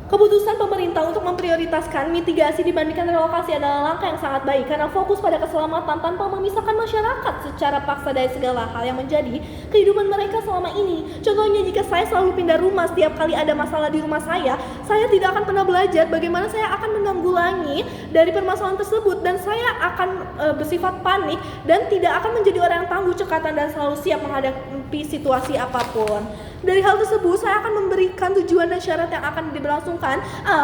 Keputusan pemerintah untuk memprioritaskan mitigasi dibandingkan relokasi adalah langkah yang sangat baik karena fokus pada keselamatan tanpa memisahkan masyarakat secara paksa dari segala hal yang menjadi kehidupan mereka selama ini. Contohnya, jika saya selalu pindah rumah setiap kali ada masalah di rumah saya tidak akan pernah belajar bagaimana saya akan menanggulangi dari permasalahan tersebut, dan saya akan bersifat panik dan tidak akan menjadi orang yang tangguh cekatan dan selalu siap menghadapi situasi apapun. Dari hal tersebut, saya akan memberikan tujuan dan syarat yang akan diberlangsungkan.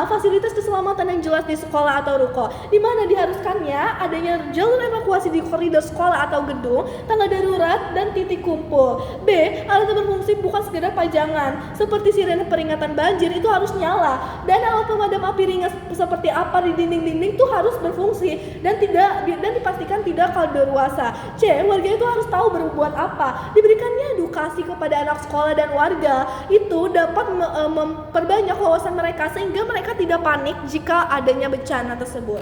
Fasilitas keselamatan yang jelas di sekolah atau ruko, di mana diharuskannya adanya jalur evakuasi di koridor sekolah atau gedung, tangga darurat, dan titik kumpul. B. Alat yang berfungsi bukan sekedar pajangan, seperti sirene peringatan banjir itu harus nyala, dan alat pemadam api ringan seperti apa di dinding-dinding itu harus berfungsi dan dipastikan tidak kadaluarsa. C. Warga itu harus tahu berbuat apa. Diberikannya edukasi kepada anak sekolah dan warga itu dapat memperbanyak wawasan mereka sehingga mereka tidak panik jika adanya bencana tersebut.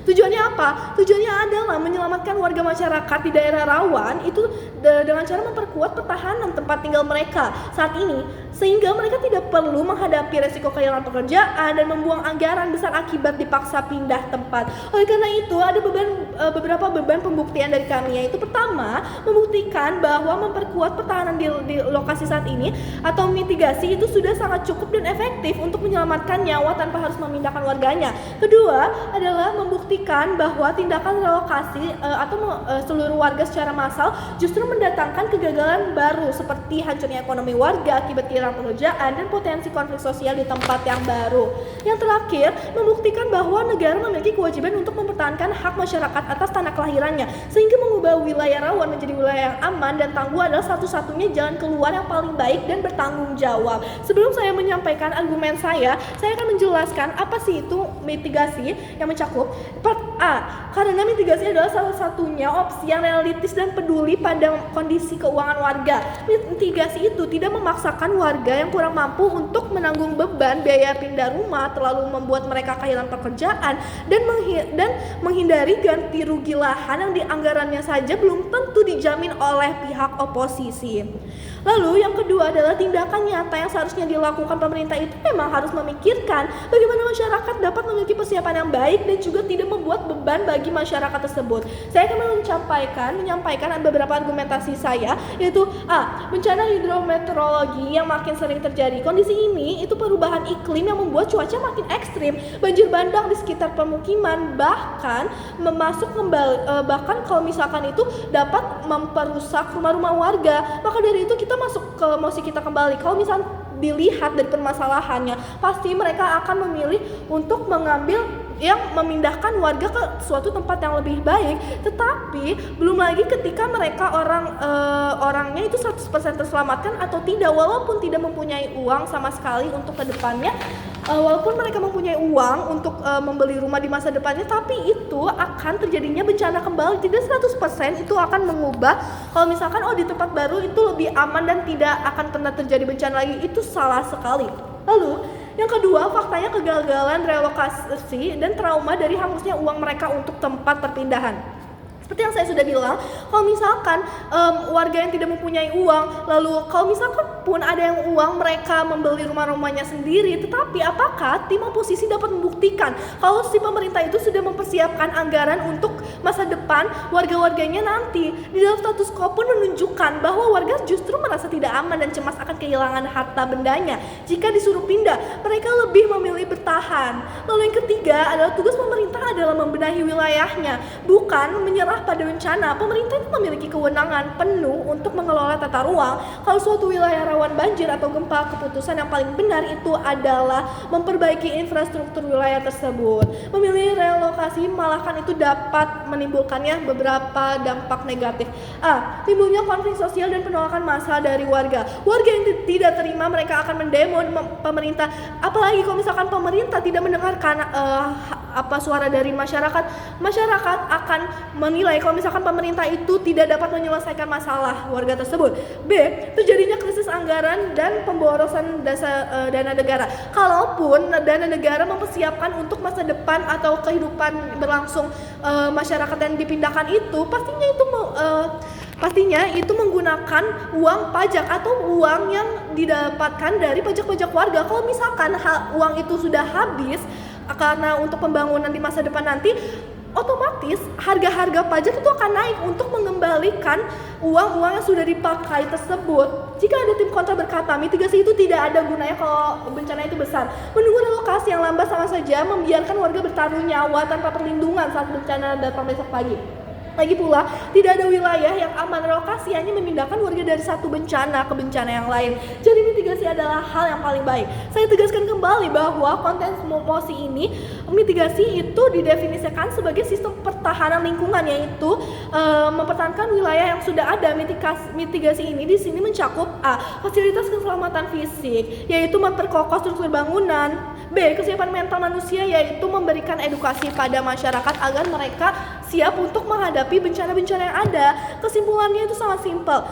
Tujuannya apa? Tujuannya adalah menyelamatkan warga masyarakat di daerah rawan itu dengan cara memperkuat pertahanan tempat tinggal mereka saat ini, sehingga mereka tidak perlu menghadapi resiko kehilangan pekerjaan dan membuang anggaran besar akibat dipaksa pindah tempat. Oleh karena itu, ada beberapa beban pembuktian dari kami, yaitu pertama, membuktikan bahwa memperkuat pertahanan di lokasi saat ini atau mitigasi itu sudah sangat cukup dan efektif untuk menyelamatkan nyawa tanpa harus memindahkan warganya. Kedua adalah membuktikan bahwa tindakan relokasi atau seluruh warga secara massal justru mendatangkan kegagalan baru seperti hancurnya ekonomi warga akibat kehilangan pekerjaan dan potensi konflik sosial di tempat yang baru. Yang terakhir, membuktikan bahwa negara memiliki kewajiban untuk mempertahankan hak masyarakat atas tanah kelahirannya, sehingga mengubah wilayah rawan menjadi wilayah yang aman dan tangguh adalah satu-satunya jalan keluar yang paling baik dan bertanggung jawab. Sebelum saya menyampaikan argumen saya akan menjelaskan apa sih itu mitigasi yang mencakup. Part A, karena mitigasi adalah salah satunya opsi yang realistis dan peduli pada kondisi keuangan warga. Mitigasi itu tidak memaksakan warga yang kurang mampu untuk menanggung beban biaya pindah rumah, terlalu membuat mereka kehilangan pekerjaan, dan menghindari ganti rugi lahan yang di anggarannya saja belum tentu dijamin oleh pihak oposisi. Lalu yang kedua adalah tindakan nyata yang seharusnya dilakukan pemerintah itu memang harus memikirkan bagaimana masyarakat dapat memiliki persiapan yang baik dan juga tidak membuat beban bagi masyarakat tersebut. Saya akan menyampaikan beberapa argumentasi saya, yaitu A. Bencana hidrometeorologi yang makin sering terjadi. Kondisi ini itu perubahan iklim yang membuat cuaca makin ekstrim, banjir bandang di sekitar permukiman, bahkan bahkan kalau misalkan itu dapat memperusak rumah-rumah warga. Maka dari itu kita masuk ke emosi kita kembali. Kalau misalnya dilihat dari permasalahannya, pasti mereka akan memilih untuk memindahkan warga ke suatu tempat yang lebih baik. Tetapi belum lagi ketika mereka orangnya itu 100% terselamatkan atau tidak, walaupun tidak mempunyai uang sama sekali untuk kedepannya. Walaupun mereka mempunyai uang untuk membeli rumah di masa depannya, tapi itu akan terjadinya bencana kembali. Tidak 100% itu akan mengubah. Kalau misalkan di tempat baru itu lebih aman dan tidak akan pernah terjadi bencana lagi, itu salah sekali. Lalu yang kedua, faktanya kegagalan relokasi dan trauma dari hangusnya uang mereka untuk tempat perpindahan. Seperti yang saya sudah bilang, kalau misalkan warga yang tidak mempunyai uang, lalu kalau misalkan pun ada yang uang, mereka membeli rumah-rumahnya sendiri, tetapi apakah tim oposisi dapat membuktikan kalau si pemerintah itu sudah mempersiapkan anggaran untuk masa depan warga-warganya nanti? Di dalam status quo pun menunjukkan bahwa warga justru merasa tidak aman dan cemas akan kehilangan harta bendanya. Jika disuruh pindah, mereka lebih memilih bertahan. Lalu yang ketiga adalah tugas pemerintah adalah membenahi wilayahnya, bukan menyerah pada bencana. Pemerintah itu memiliki kewenangan penuh untuk mengelola tata ruang. Kalau suatu wilayah rawan banjir atau gempa, keputusan yang paling benar itu adalah memperbaiki infrastruktur wilayah tersebut. Memilih relokasi malahan itu dapat menimbulkannya beberapa dampak negatif. A. Timbulnya konflik sosial dan penolakan massal dari warga. Warga yang tidak terima, mereka akan mendemo pemerintah. Apalagi kalau misalkan pemerintah tidak mendengarkan suara dari masyarakat akan menilai kalau misalkan pemerintah itu tidak dapat menyelesaikan masalah warga tersebut. B. Terjadinya krisis anggaran dan pemborosan dana negara. Kalaupun dana negara mempersiapkan untuk masa depan atau kehidupan berlangsung masyarakat yang dipindahkan itu, pastinya itu Pastinya itu menggunakan uang pajak atau uang yang didapatkan dari pajak-pajak warga. Kalau misalkan uang itu sudah habis karena untuk pembangunan di masa depan nanti, otomatis harga-harga pajak itu akan naik untuk mengembalikan uang-uang yang sudah dipakai tersebut. Jika ada tim kontra berkata mitigasi itu tidak ada gunanya kalau bencana itu besar, menunggu relokasi yang lambat sama saja membiarkan warga bertaruh nyawa tanpa perlindungan saat bencana datang besok pagi. Lagi pula, tidak ada wilayah yang aman relokasi, hanya memindahkan warga dari satu bencana ke bencana yang lain. Jadi mitigasi adalah hal yang paling baik. Saya tegaskan kembali bahwa konten mosi ini, mitigasi itu didefinisikan sebagai sistem pertahanan lingkungan, yaitu mempertahankan wilayah yang sudah ada. Mitigasi ini di sini mencakup A. Fasilitas keselamatan fisik, yaitu memperkokoh struktur bangunan. B. Kesiapan mental manusia, yaitu memberikan edukasi pada masyarakat agar mereka siap untuk menghadapi bencana-bencana yang ada. Kesimpulannya itu sangat simpel.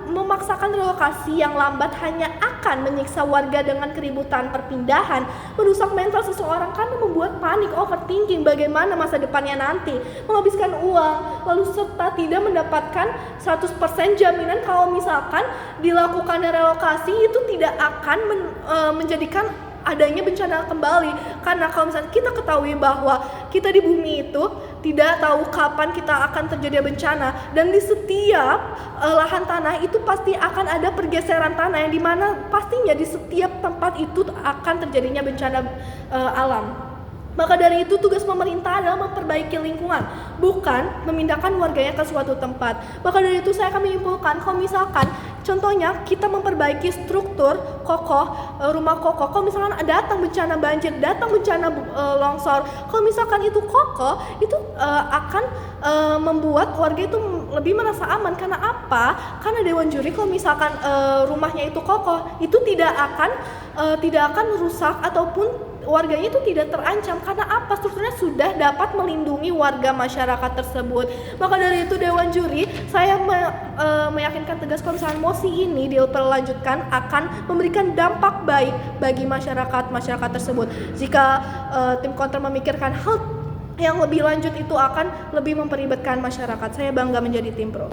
Memaksakan relokasi yang lambat hanya akan menyiksa warga dengan keributan perpindahan, merusak mental seseorang karena membuat panik, overthinking bagaimana masa depannya nanti, menghabiskan uang, lalu serta tidak mendapatkan 100% jaminan kalau misalkan dilakukan relokasi itu tidak akan menjadikan adanya bencana kembali. Karena kalau misalnya kita ketahui bahwa kita di bumi itu tidak tahu kapan kita akan terjadi bencana, dan di setiap lahan tanah itu pasti akan ada pergeseran tanah, yang dimana pastinya di setiap tempat itu akan terjadinya bencana alam. Maka dari itu tugas pemerintah adalah memperbaiki lingkungan, bukan memindahkan warganya ke suatu tempat. Maka dari itu saya akan menyimpulkan, kalau misalkan contohnya kita memperbaiki struktur kokoh, rumah kokoh, kalau misalkan datang bencana banjir, datang bencana longsor, kalau misalkan itu kokoh, itu akan membuat warga itu lebih merasa aman. Karena apa? Karena Dewan Juri kalau misalkan rumahnya itu kokoh, itu tidak akan rusak ataupun warganya itu tidak terancam. Karena apa? Strukturnya sudah dapat melindungi warga masyarakat tersebut. Maka dari itu Dewan Juri, saya meyakinkan tegas kalau misalnya mosi ini dilanjutkan akan memberikan dampak baik bagi masyarakat tersebut. Jika tim kontra memikirkan hal yang lebih lanjut, itu akan lebih memperibetkan masyarakat. Saya bangga menjadi tim pro.